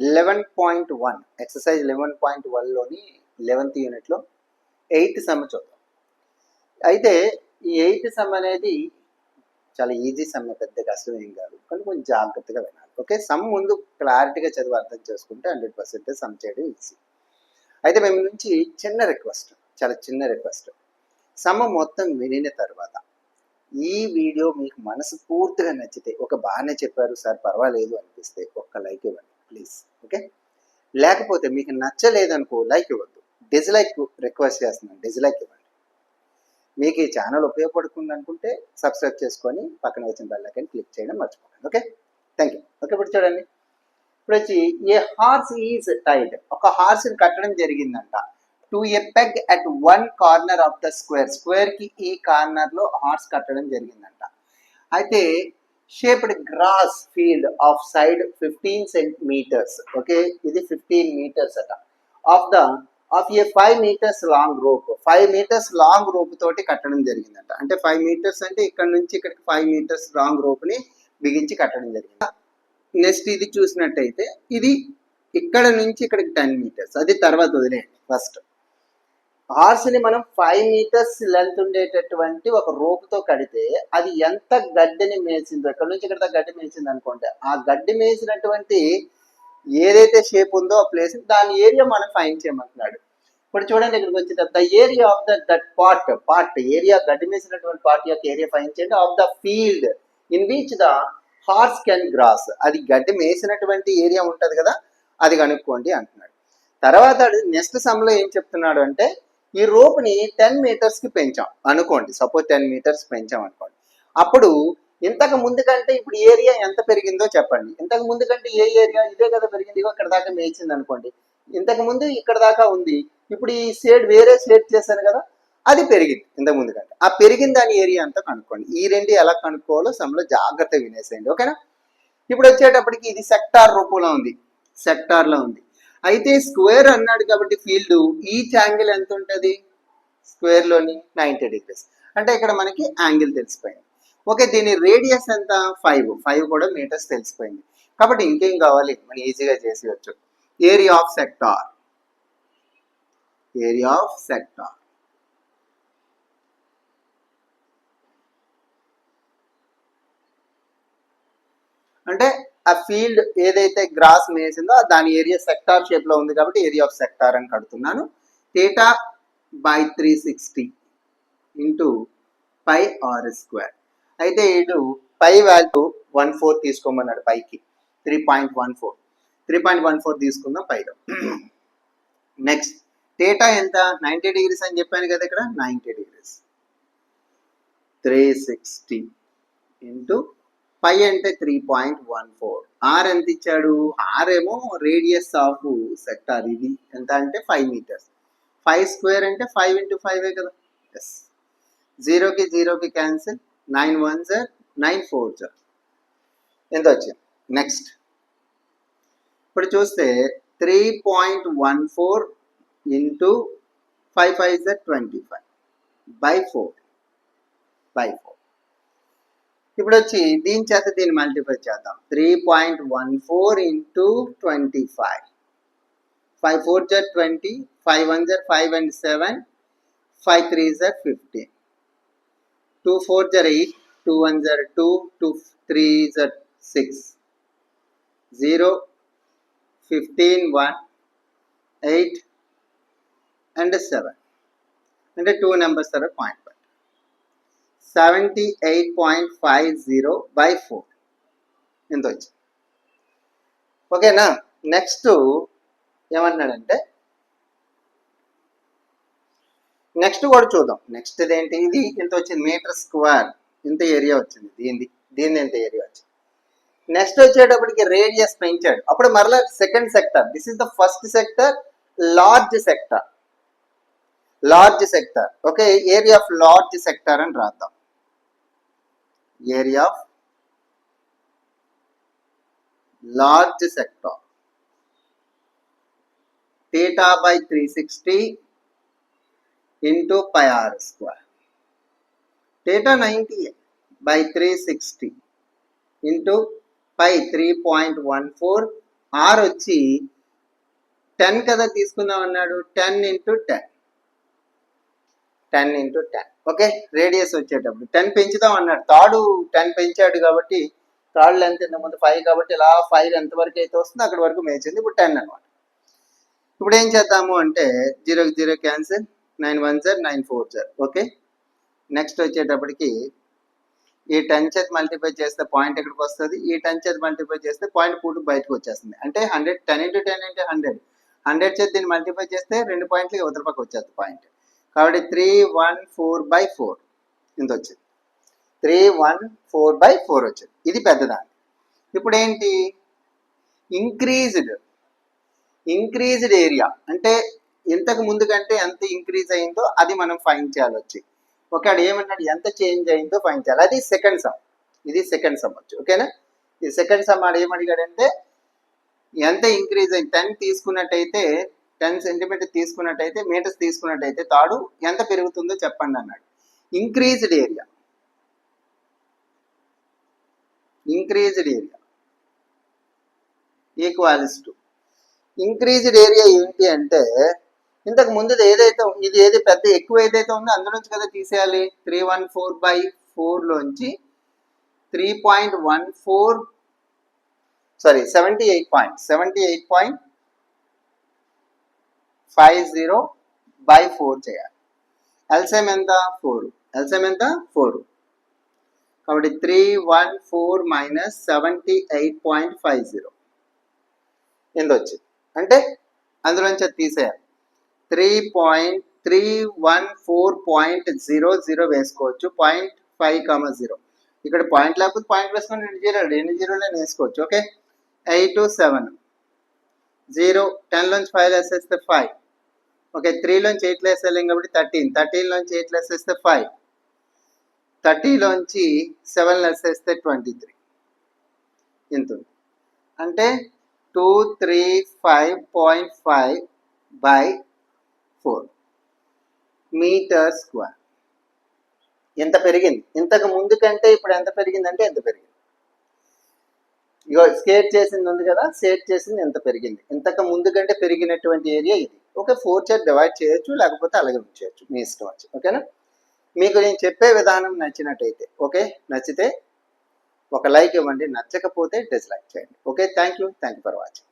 11.1 exercise 11.1లోని 11th యూనిట్లో 8th some చూద్దాం. అయితే ఈ 8th సమ్ అనేది చాలా ఈజీ సమ్, పెద్ద కష్టం ఏం కాదు, కానీ కొంచెం జాగ్రత్తగా వినాలి. ఓకే, సమ్ ముందు క్లారిటీగా చదివి అర్థం చేసుకుంటే 100% సమ్ చేయడం ఈజీ. అయితే మేము నుంచి చిన్న రిక్వెస్ట్, చాలా చిన్న రిక్వెస్ట్, సమ్ మొత్తం వినిన తర్వాత ఈ వీడియో మీకు మనస్ఫూర్తిగా నచ్చితే, ఒక బాగానే చెప్పారు సార్ పర్వాలేదు అనిపిస్తే ఒక్క లైక్ ఇవ్వండి ప్లీజ్. ఓకే, లేకపోతే మీకు నచ్చలేదు అనుకో లైక్ ఇవ్వద్దు, డిస్లైక్ రిక్వెస్ట్ చేస్తున్నాను, డిస్లైక్ ఇవ్వండి. మీకు ఈ ఛానల్ ఉపయోగపడుతుంది అనుకుంటే సబ్స్క్రైబ్ చేసుకొని పక్కన వచ్చిన బెల్ ఐకాన్ క్లిక్ చేయడం మర్చిపోకండి. Okay, thank you. ఓకే, ఇప్పుడు చూడండి. ఇప్పుడు వచ్చి ఏ హార్స్ ఈజ్ టైడ్, ఒక హార్స్ని కట్టడం జరిగిందంట to a peg at one corner of the square, స్క్వేర్కి ఈ కార్నర్లో హార్స్ కట్టడం జరిగిందంట. అయితే shaped grass field of side 15 centimetres. Okay, ఇది 15 మీటర్స్ అట. Of a 5 metres long rope, 5 metres long rope తోటి కట్టడం జరిగిందంట. అంటే 5 మీటర్స్ అంటే ఇక్కడ నుంచి ఇక్కడికి 5 మీటర్స్ లాంగ్ రోప్ని బిగించి కట్టడం జరిగింది. నెక్స్ట్ ఇది చూసినట్టయితే ఇది ఇక్కడ నుంచి ఇక్కడికి 10 మీటర్స్, అది తర్వాత వదిలేయండి. ఫస్ట్ హార్స్ని మనం 5 మీటర్స్ లెంత్ ఉండేటటువంటి ఒక రోపుతో కడితే అది ఎంత గడ్డిని మేసిందో, ఇక్కడ నుంచి ఇక్కడ గడ్డి మేసింది అనుకోండి, ఆ గడ్డి మేసినటువంటి ఏదైతే షేప్ ఉందో ఆ ప్లేస్, దాని ఏరియా మనం ఫైన్ చేయమంటున్నాడు. ఇప్పుడు చూడండి, ఇక్కడికి వచ్చేటప్పుడు the area of that part area, గడ్డి మేసినటువంటి పార్ట్ యొక్క ఏరియా ఫైన్ చేయండి. Of the field in which the horse can grass, అది గడ్డి మేసినటువంటి ఏరియా ఉంటుంది కదా, అది కనుక్కోండి అంటున్నాడు. తర్వాత నెక్స్ట్ సమ్లో ఏం చెప్తున్నాడు అంటే, ఈ రోప్ని 10 మీటర్స్కి పెంచాం అనుకోండి, సపోజ్ 10 మీటర్స్ పెంచాం అనుకోండి. అప్పుడు ఇంతకు ముందు కంటే ఇప్పుడు ఏరియా ఎంత పెరిగిందో చెప్పండి. ఇంతకు ముందు కంటే ఏ ఏరియా, ఇదే కదా పెరిగింది, ఇక్కడ దాకా మేయించింది అనుకోండి. ఇంతకు ముందు ఇక్కడ దాకా ఉంది, ఇప్పుడు ఈ షేడ్ వేరే షేడ్ చేశాను కదా, అది పెరిగింది ఇంతకు ముందు కంటే. ఆ పెరిగిన దాని ఏరియా అంతా కనుక్కోండి. ఈ రెండు ఎలా కనుక్కోవాలో సమ్లో జాగ్రత్తగా వినేసేయండి. ఓకేనా. ఇప్పుడు వచ్చేటప్పటికి ఇది సెక్టార్ రూపంలో ఉంది, సెక్టార్లో ఉంది. అయితే స్క్వేర్ అన్నాడు కాబట్టి ఫీల్డ్ ఈచ్ యాంగిల్ ఎంత ఉంటుంది స్క్వేర్లోని 90 డిగ్రీస్. అంటే ఇక్కడ మనకి యాంగిల్ తెలిసిపోయింది. ఓకే, దీని రేడియస్ ఎంత 5 కూడా మీటర్స్ తెలిసిపోయింది. కాబట్టి ఇంకేం కావాలి, మనం ఈజీగా చేసేయచ్చు. Area of sector, area of sector అంటే ఆ ఫీల్డ్ ఏదైతే గ్రాస్ మేసిందో దాని ఏరియా సెక్టార్ షేప్ లో ఉంది కాబట్టి ఏరియా ఆఫ్ సెక్టార్ అని కడుతున్నాను. Theta by 360 into pi R square. అయితే ఇటు పై వాల్యూ 1/4 తీసుకోమన్నాడు, పైకి 3.14 తీసుకుందాం పైలో. నెక్స్ట్ థీటా ఎంత 90 డిగ్రీస్ అని చెప్పాను కదా, ఇక్కడ 90 డిగ్రీస్ 360 ఇంటూ పై అంటే 3.14. ఆర్ ఎంత ఇచ్చాడు, ఆర్ ఏమో రేడియస్ ఆఫ్ సెక్టార్, ఇది ఎంత అంటే 5 మీటర్స్. 5 స్క్వేర్ అంటే 5 ఇంటూ 5 కదా. ఎస్, 0కి 0కి క్యాన్సిల్, 9 1s 9 4s ఎంత వచ్చింది. నెక్స్ట్ ఇప్పుడు చూస్తే 3.14 ఇంటూ 5 5s 25 బై 4. ఇప్పుడు వచ్చి దీని చేత దీన్ని మల్టిప్లై చేద్దాం. 3.14 into 25, 5 4s 20, 5 1s 5 and 7, 5 3s 15, 2 4s 8, 2 1s 2, 2 3s 6, 0 15 1 8 and 7 అంటే 2 నెంబర్స్ తర్వాత పాయింట్ 78.50 బై 4 ఎంత వచ్చింది. ఓకేనా. నెక్స్ట్ ఏమంటున్నాడంటే, నెక్స్ట్ కూడా చూద్దాం. నెక్స్ట్ ఏంటి, ఇది ఎంత వచ్చింది మీటర్ స్క్వేర్, ఇంత ఏరియా వచ్చింది, దీని ఎంత ఏరియా వచ్చింది. నెక్స్ట్ వచ్చేటప్పటికి రేడియస్ పెంచాడు. అప్పుడు మరలా second sector, this is the first sector, large sector. Okay, area of large sector అని రాద్దాం. Area of large sector theta by 360 into pi r square. Theta 90 by 360 into pi 3.14 are వచ్చి 10 కదా తీసుకుందాం అన్నాడు, 10 ఇంటూ 10, 10 ఇంటూ 10. ఓకే, రేడియస్ వచ్చేటప్పుడు 10 పెంచుదాం అన్నాడు, తాడు 10 పెంచాడు కాబట్టి తాడు లెంత్ ఇంతకుముందు 5 కాబట్టి ఇలా 5 ఎంతవరకు అయితే వస్తుందో అక్కడి వరకు మేచింది, ఇప్పుడు 10 అనమాట. ఇప్పుడు ఏం చేద్దాము అంటే 0కి 0 క్యాన్సిల్, 9 1 జర్ 9 4 జర్. ఓకే, నెక్స్ట్ వచ్చేటప్పటికి ఈ 10 చేత మల్టిప్లై చేస్తే పాయింట్ ఎక్కడికి వస్తుంది, ఈ 10 చేత మల్టిప్లై చేస్తే పాయింట్ పూర్తి బయటకు వచ్చేస్తుంది. అంటే 100, 10 ఇంటూ 10 అంటే 100, 100 చేత దీన్ని మల్టిప్లై చేస్తే 2 పాయింట్లు అవతల పక్క వచ్చేస్తుంది పాయింట్. కాబట్టి 314/4 ఇంత వచ్చింది, 314/4 వచ్చింది. ఇది పెద్దదాన్ని. ఇప్పుడు ఏంటి, ఇంక్రీజ్డ్ ఏరియా అంటే ఇంతకు ముందు కంటే ఎంత ఇంక్రీజ్ అయిందో అది మనం ఫైండ్ చేయాలి వచ్చి. ఓకే, అది ఏమన్నాడు, ఎంత చేంజ్ అయిందో ఫైండ్ చేయాలి, అది సెకండ్ సమ్. ఇది సెకండ్ సమ్ వచ్చి. ఓకేనా, ఇది సెకండ్ సమ్. ఆడు ఏమడిగాడంటే ఎంత ఇంక్రీజ్ అయింది, 10 తీసుకున్నట్టయితే 10 సెంటీమీటర్ తీసుకున్నట్టయితే, మీటర్స్ తీసుకున్నట్టయితే తాడు ఎంత పెరుగుతుందో చెప్పండి అన్నాడు. Increased area equals to increased area ఏంటి అంటే ఇంతకు ముందు ఏదైతే ఇది ఏది పెద్ద ఎక్కువ ఏదైతే ఉందో అందులో నుంచి కదా తీసేయాలి. 314/4 లోంచి 78.50/4 చేయాలి. ఎల్సిఎం ఎంత, 4. ఎల్సిఎం ఎంత, 4. కాబట్టి 314 - 78.50 ఎంత వచ్చింది అంటే అందులోంచి అది తీసేయాలి. 3.314.00 వేసుకోవచ్చు, 0.5, ఇక్కడ పాయింట్ లేకపోతే పాయింట్ వేసుకొని 2 జీరోలు వేసుకోవచ్చు. ఓకే, 8 7 0, 10 లోంచి 5 వేసేస్తే 5. ఓకే, 3 లోంచి 8 వేసేయాలి కాబట్టి 13, 13 లోంచి 8 వేసేస్తే 5, 30 లోంచి 7 వేసేస్తే 23 ఎంత ఉంది అంటే 235.5/4 మీటర్ స్క్వేర్. ఎంత పెరిగింది, ఇంతకు ముందు కంటే ఇప్పుడు ఎంత పెరిగిందంటే ఎంత పెరిగింది. ఇగో స్కేట్ చేసింది ఉంది కదా, స్కేట్ చేసింది ఎంత పెరిగింది, ఇంతకు ముందు కంటే పెరిగినటువంటి ఏరియా ఇది. ఓకే, 4 చేత డివైడ్ చేయొచ్చు, లేకపోతే అలాగే ఉంచేయచ్చు, మీ ఇష్టం వచ్చి. ఓకేనా, మీకు నేను చెప్పే విధానం నచ్చినట్టయితే, ఓకే, నచ్చితే ఒక లైక్ ఇవ్వండి, నచ్చకపోతే డిస్లైక్ చేయండి. Okay, thank you for watching.